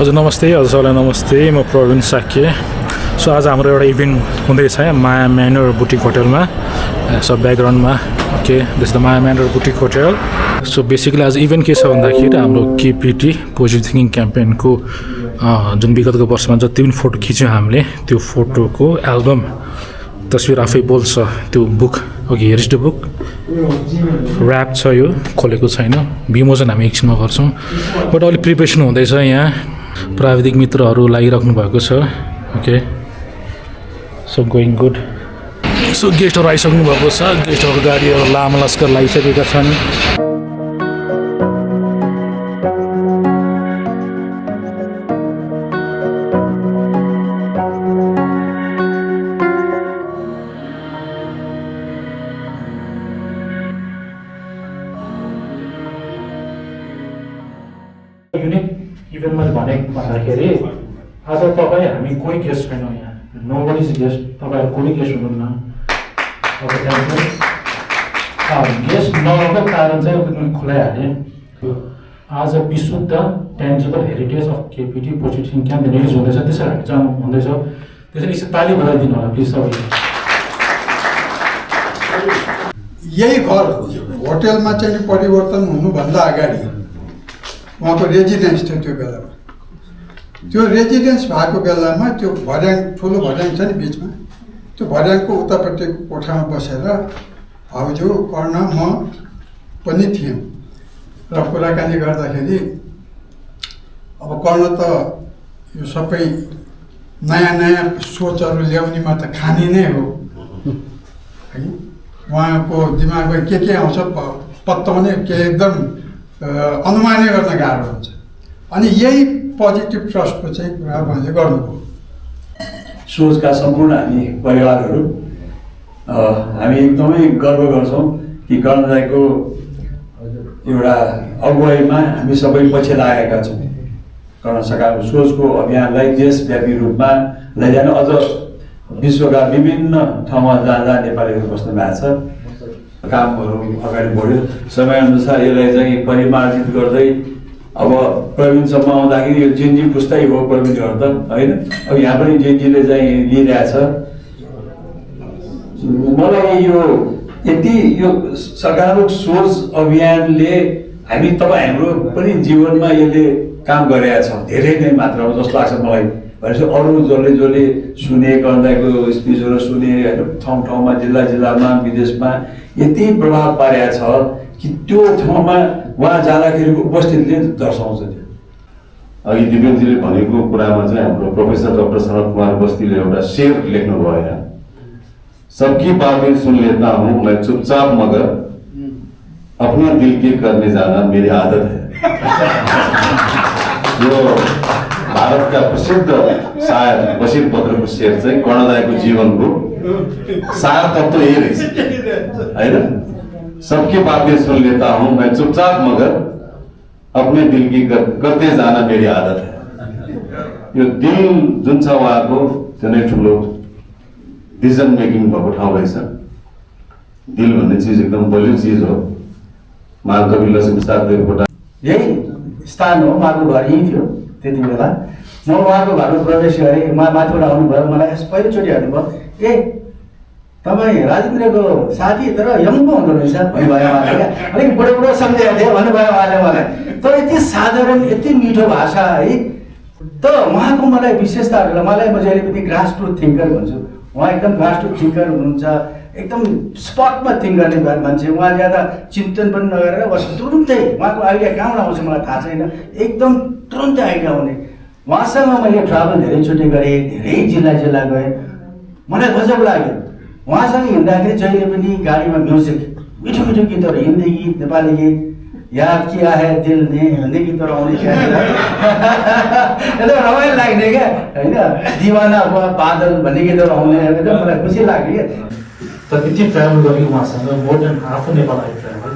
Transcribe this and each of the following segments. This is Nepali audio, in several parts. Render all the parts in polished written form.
हजुर नमस्ते, हजुर सबैलाई नमस्ते। म प्रवीण साक्य। सो आज हाम्रो एउटा इभेन्ट हुँदैछ यहाँ माया म्यानर बुटिक होटलमा। सब ब्याकग्राउन्डमा okay, this the Maya manor boutique hotel. So basically आज इभेन्ट के छ भन्दाखेरि हाम्रो केपिटी पोजिटिभ थिङ्किङ क्याम्पेनको जुन विगतको वर्षमा जति पनि फोटो खिच्यौँ हामीले, त्यो फोटोको एल्बम तस्विर आफै बोल्छ त्यो book. Okay, here is the book. Rap छ, यो खोलेको छैन, विमोचन हामी एकछिनमा गर्छौँ। बट अहिले प्रिपरेसन हुँदैछ यहाँ, प्राविधिक मित्रहरू लागिराख्नु भएको छ। Okay, so going good. So गेस्टहरू आइसक्नु भएको छ, गेस्टहरूको गाडीहरू लामा लस्कर लागिसकेका छन्। युनिक इभेन्ट मैले भनेको भन्दाखेरि आज तपाईँ हामी कोही गेस्ट छैनौँ यहाँ, नो बडी इज गेस्ट। तपाईँहरू कोही गेस्ट हुनुहुन्न। गेस्ट नभएको कारण चाहिँ खुलाइहालेँ। आज विशुद्ध टेन्जिबल हेरिटेज अफ केपिटी पोजिटिभ थिङ्किङ क्याम्प रिलिज हुँदैछ, त्यसरी हामी चाहिँ हुँदैछ। त्यसरी एकछिन ताली बजाइदिनु होला प्लिज सबैले। यही घर होटेलमा चाहिँ परिवर्तन हुनुभन्दा अगाडि उहाँको रेजिडेन्स थियो। त्यो बेलामा त्यो रेजिडेन्स भएको बेलामा त्यो भर्याङ, ठुलो भर्याङ छ नि बिचमा, त्यो भर्याङको उतापट्टिको कोठामा बसेर भाउजू कर्ण म पनि थियौँ र कुराकानी गर्दाखेरि अब कर्ण त यो सबै नयाँ नयाँ सोचहरू ल्याउनेमा त खानी नै हो है। उहाँको दिमागमा के आउँछ पत्ताउने के एकदम अनुमानै गर्न गाह्रो हुन्छ। अनि यही पोजिटिभ ट्रस्टको चाहिँ कुरा उहाँले गर्नुभयो। सोचका सम्पूर्ण हामी परिवारहरू हामी एकदमै गर्व गर्छौँ कि कर्ण दाइको एउटा अगुवाईमा हामी सबै पछि लागेका छौँ। कर्ण सकारात्मक सोचको अभियानलाई देशव्यापी रूपमा लैजान, अझ विश्वका विभिन्न ठाउँमा जहाँ नेपालीहरू बस्नु भएको छ, कामहरू अगाडि बढ्यो। समयअनुसार यसलाई चाहिँ परिमार्जित गर्दै अब प्रवीणसम्म आउँदाखेरि यो जेनजी पुस्tai हो प्रवीणहरू त होइन। अब यहाँ पनि जेनजीले चाहिँ लिइरहेछ। मलाई यो यति यो सकारात्मक सोच अभियानले हामी तपाईँ हाम्रो पनि जीवनमा यसले काम गरेका छ धेरै नै मात्रामा जस्तो लाग्छ मलाई। भनेपछि अरू जसले सुने, कर्णदाइको स्पिचहरू सुने, ठाउँ ठाउँमा जिल्ला जिल्लामा विदेशमा यति प्रभाव पारेको छ कि त्यो ठाउँमा उहाँ जाँदाखेरिको उपस्थितिले दर्शाउँछ। त्यो अघि दिव्यजीले भनेको कुरामा चाहिँ हाम्रो प्रोफेसर डाक्टर शरद कुमार बस्तीले एउटा शेर लेख्नुभयो यहाँ, सबकी बातें सुन लेता हूँ मैं चुपचाप मगर अपने दिल की करने जाना मेरी आदत है। यो भारतका प्रसिद्ध शायर बशीर बद्रको शेर चाहिँ कर्णदायको जीवनको सार तत्व यही रहेछ होइन। सबकी बातें सुन लेता हूँ मैं चुपचाप मगर अपने दिल की करते जाना मेरी आदत है। यो दिल जुन छ उहाँको त्यो नै ठुलो डिसिजन मेकिङ भएको ठाउँ रहेछ। दिल भन्ने चिज एकदम बलियो चिज हो। महाकवि लक्ष्मीप्रसाद देवकोटा यही स्थान हो, उहाँको घर यहीँ थियो त्यति बेला। म उहाँको घरमा प्रवेश गरेँ, उहाँ माथिबाट आउनुभयो, मलाई पहिलोचोटि हेर्नुभयो, ए तपाईँ राजेन्द्रको साथी तर यङ पो हुँदो रहेछ भन्नुभयो उहाँले। क्या अलिक बुढो बुढो सम्झेको थियो भन्नुभयो उहाँले मलाई। तर यति साधारण यति मिठो भाषा है। त उहाँको मलाई विशेषताहरू, मलाई म जहिले पनि ग्रास रुट थिङ्कर भन्छु। उहाँ एकदम ग्रास रुट थिङ्कर हुनुहुन्छ, एकदम स्पटमा थिङ्क गर्ने मान्छे। उहाँ ज्यादा चिन्तन पनि नगरेर तुरुन्तै उहाँको आइडिया कहाँबाट आउँछ मलाई थाहा छैन, एकदम तुरुन्तै आइडिया आउने। उहाँसँग मैले ट्राभल धेरैचोटि गरेँ, धेरै जिल्ला गएँ, मलाई गजब लाग्यो। उहाँसँग हिँड्दाखेरि जहिले पनि गाडीमा म्युजिक, मिठो मिठो गीतहरू, हिन्दी गीत, नेपाली गीत, याद किया है दिल ने भन्ने गीतहरू आउने त्यहाँनिर एकदम रमाइलो लाग्ने क्या होइन। दिवाना हुआ बादल भन्ने गीतहरू आउने एकदम मलाई खुसी लाग्यो क्या। तर यति ट्राभल गरेँ उहाँसँग, मोर देन हाफ नेपाल आयो ट्राभल।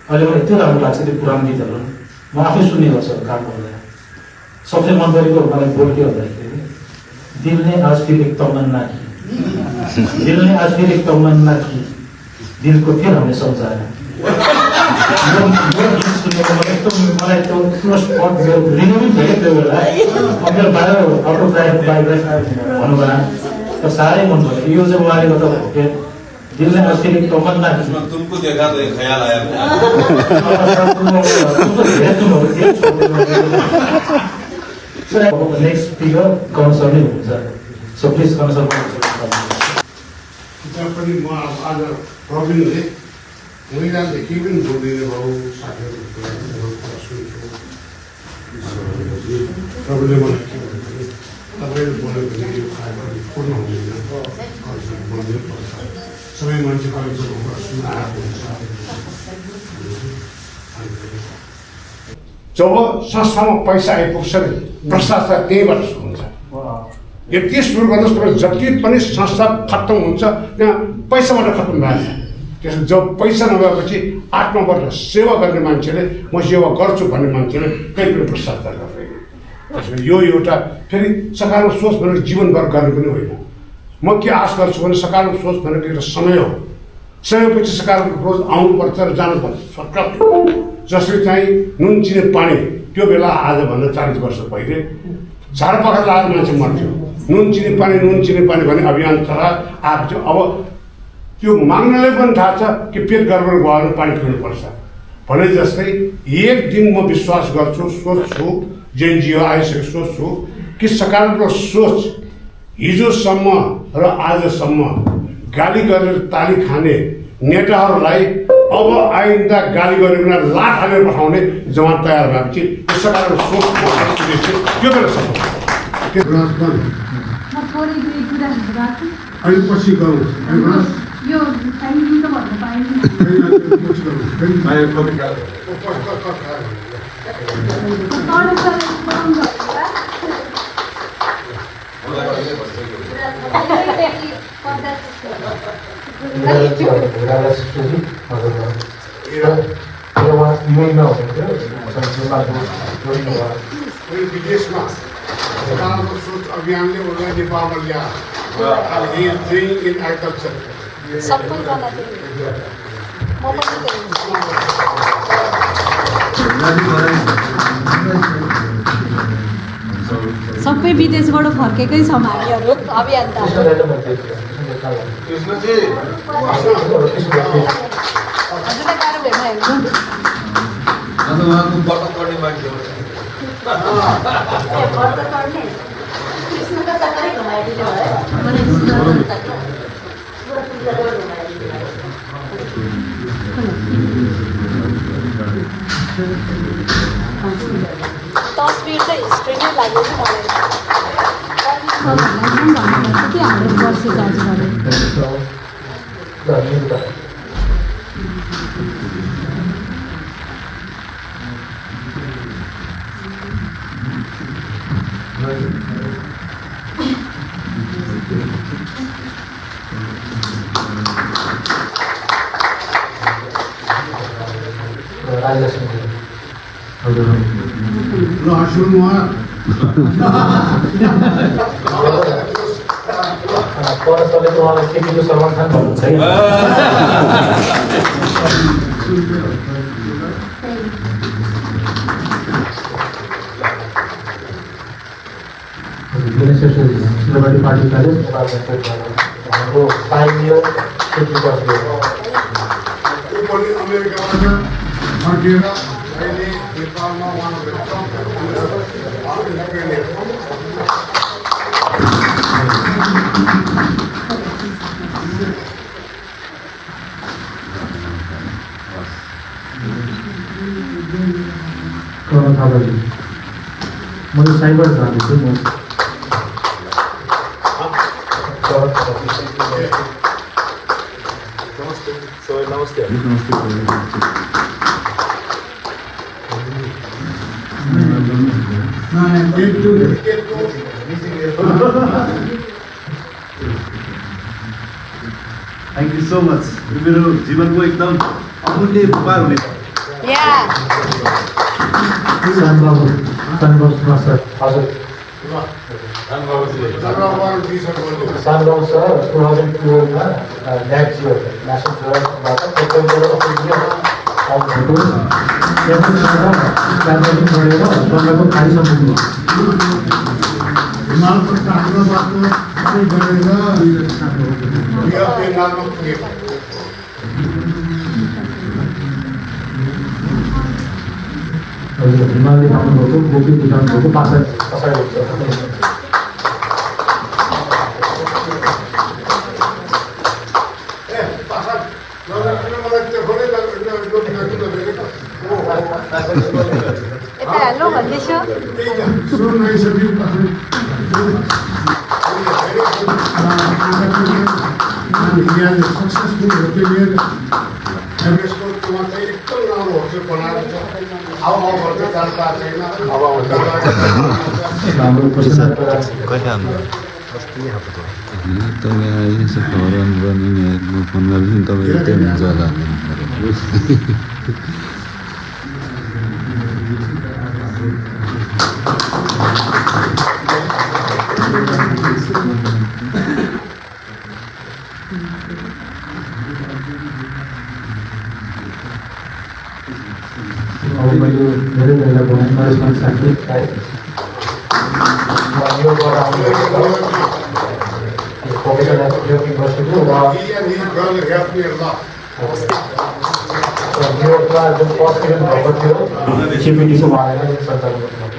अहिले मलाई यति राम्रो लाग्छ त्यो पुरानो गीतहरू, म आफै सुन्ने गर्छु काम गर्दा। सबसे मन परेको मलाई बोल के भन्दाखेरि, दिल ने आज फिर एक तमन्ना की, दिल ने आज फिर एक तमन्ना की, दिल को फिर हमने समझाया। मलाई त्यो स्पट लिनु पनि थियो त्यो बेला मेरो बाहिर अटोग्राफ भन्नुभयो त साह्रै मन पर्यो यो चाहिँ उहाँले गर्दा के दिलले अस्ति तमन्ना तुमको देखा तो एक ख्याल आया नेक्स्ट स्पिकर कन्सर्नै हुन्छ सो प्लिज कन्सर्न पनि म आज प्रवीणले महिलादेखि पनि बोलिदिने भाउ साथीहरू प्रवीणले मलाई के भन्यो तपाईँले बोल्यो भने यो कार्यक्रम पूर्ण हुँदैन बोल्नै पर्छ सबै मान्छे कलेक्सनबाट सुनाएको हुन्छ जब संस्थामा पैसा आइपुग्छ नि भ्रष्टाचार त्यहीँबाट सुरु हुन्छ यति सुरु गर्नुहोस् तपाईँ जति पनि संस्था खत्तम हुन्छ त्यहाँ पैसाबाट खत्तम भएको छ त्यसो जब पैसा नभएपछि 8 वर्ष सेवा गर्ने मान्छेले म सेवा गर्छु भन्ने मान्छेले कहीँ पनि भ्रष्टाचार गर्दैन त्यसो यो एउटा फेरि सकारात्मक सोच भनेर जीवनभर गर्ने पनि होइन म के आश गर्छु भने सकारात्मक सोच भनेको एउटा समय हो समयपछि सकारात्मक सोच आउनुपर्छ र जानुपर्छ सर्टकट जसले चाहिँ नुन चिने पानी त्यो बेला आजभन्दा 40 वर्ष पहिले झाडापखा लगाएर मान्छे मर्थ्यो नुन चिने पानी भन्ने अभियान चला आएको थियो अब त्यो माग्नलाई पनि थाहा छ कि पेट गडबड भयो भने पानी पिउनुपर्छ भने जस्तै एक दिन म विश्वास गर्छु सोच्छु जेएनजिओ आइसकेको सोच्छु कि सकारात्मक सोच हिजोसम्म र आजसम्म गाली गरेर ताली खाने नेताहरूलाई अब आइन्दा गाली गरेर लात हालेर पठाउने जमात तयार भएपछि सकारात्मक सोचको त्यो बेला सफल अहिले पछि गरौँ यो टाइमिङ त भन्नु पाएन विदेशमा सकारात्मक सोच अभियानले उनलाई नेपालमा ल्यायो इन एग्रिकल्चर सबैजना म पनि सबै विदेशबाट फर्केकै छौँ हामीहरू अभियन्ता हजुरलाई गाह्रो भएन हेर्नु तस्बिर चाहिँ हिस्ट्री नै लाग्यो कि मलाई कि हाम्रो वर्ष जाँच गऱ्यो परसले त उहाँलाई केपीको सलमान खान भन्नुहुन्छ है सिलगढी पार्टी कलेज हाम्रो पाइनियर अमेरिकाबाट फर्किएर अहिले नेपालमा कर्ण थापाजी मैले साइबर जाँदैछु म नमस्ते थ्याङ्क यू सो मच यो मेरो जीवनको एकदम अमूल्य उपहार हुने सानबाबु सर 2012 मा net Jio national photo camera गरेर गङ्गाको खाडीसम्म हिमालको काठमा बाटो गरेर हिमालमा पुगेको हिमालले पाउनुभएको बोकी बुझाउनुभएको पासा पछाडि यता हेलो भन्दैछु तपाईँ यसो खबर गर्ने म फोन गर्छु तपाईँ त्यही हुन्छ होला मैले धेरै बेला बनाएँ नरेशमान साथी प्रोफेसर एजुकेटिङ बसेको र न्युयोर्कमा जुन फर्स्ट इभेन्ट भएको थियो सिपिटीको उहाँलाई सञ्चालन गर्नुभएको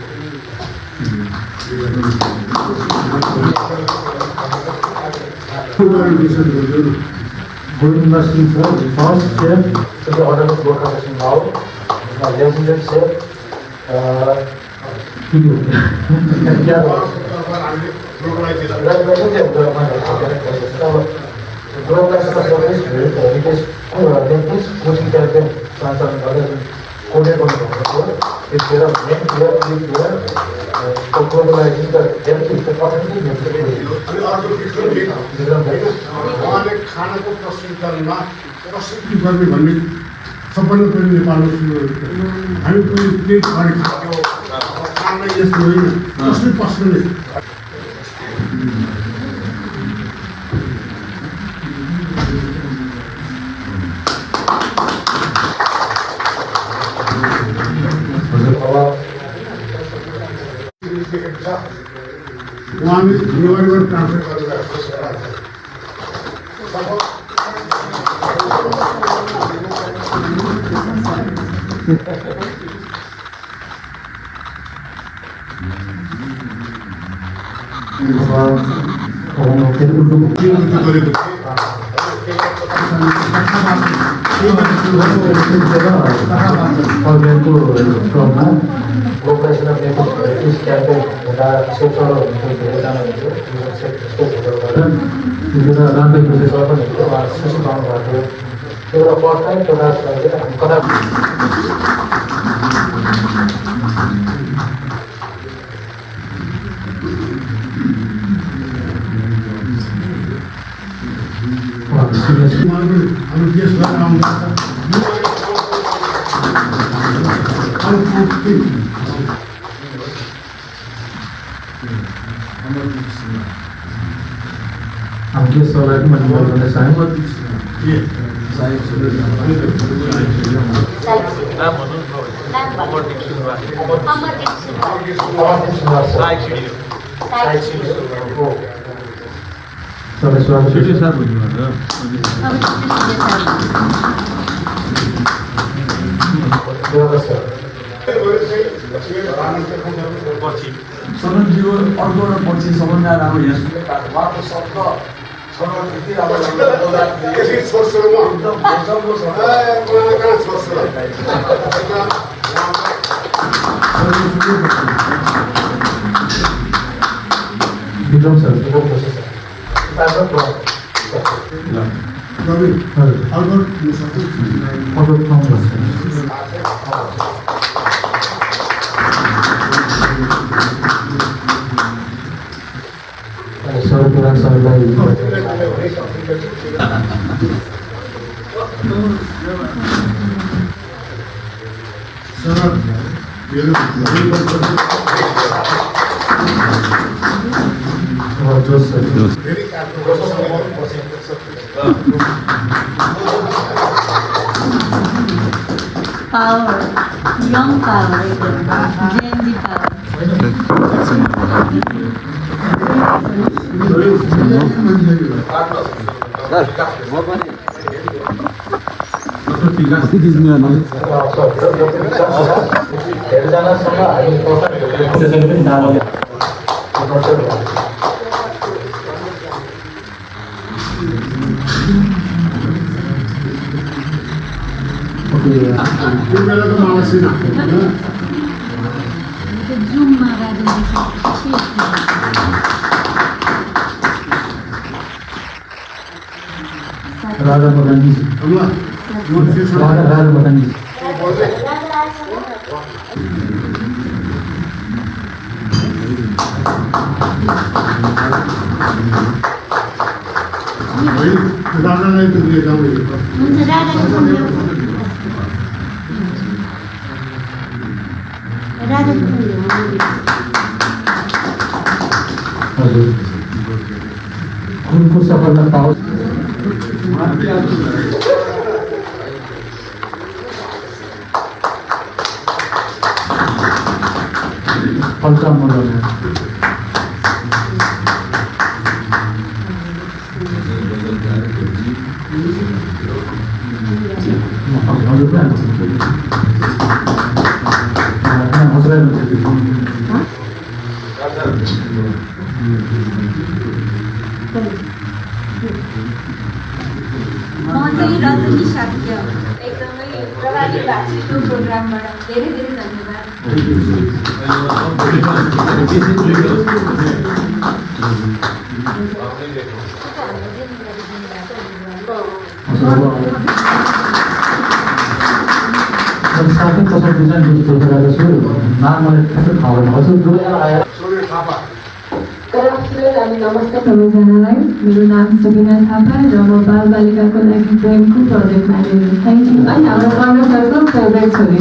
Good University for the first chef to the order of broadcasting now. Legendary chef. उहाँले खानाको प्रस्तुतीकरणमा प्रस्तुति गर्ने भन्ने सबैले पनि नेपालमा सुरु हामी पनि केही खाने खाना यस्तो होइन कसले पस्ने उहाँले जिम्मेवारीबाट ट्रान्सफर गरिरहेको छ Corporation of Naples campaign that social धेरैजना राम्रै प्रोसेस पनि सिकाउनु भएको थियो एउटा फर्स्ट टाइम प्रकाश गरेर हामी कथा हाम्रो देशबाट आउँछ हामीले सबैलाई पनि गर्न चाहौँ तपाईँ स्वागत सदनजीको अर्को र पछि सम्बन्ध राम्रो यहाँ उहाँको शब्द यति पावर यङ पावर एकदम जेएनजी पावर त्यो बेलाको मानसिक त्यो जुममा राजेन्द्र राजा बगानी राजा बगानी राजालाई त लिएर जाउँ हुन्छ राजाको हजुर उनको सफलता पाओस् म चाहिँ रजनी शाक्य एकदमै प्रभावित भएको छु त्यो प्रोग्रामबाट धेरै धेरै धन्यवाद साथै कसरी डिजाइन गरेको छु मलाई ठ्याक्कै थाहा भएन हजुर जोडेर आएर सूर्य थापा नमस्ते सबैजनालाई मेरो नाम सबिना थापा र म बालबालिकाको लागि Premco project manager thank you अनि हाम्रो कर्ण सरको फेभरेट छोरी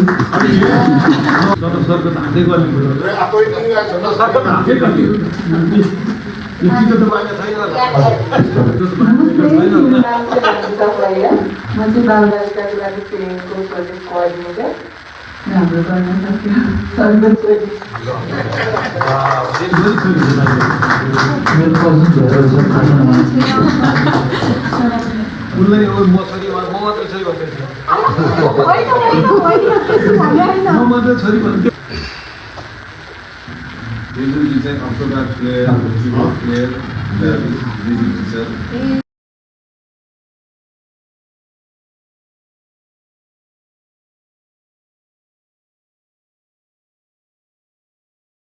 म चाहिँ बालबालिकाको लागि प्रेमको प्रोजेक्ट कोअर्डिनेटर हाम्रो कर्ण सरको छोरी मेरो कजिन छोरीहरू छ खाना उनलाई म छोरी म मात्र छोरी भन्दैछु म मात्र छोरी भन्दै चाहिँ अक्टोबर प्लेयर, प्लेयर,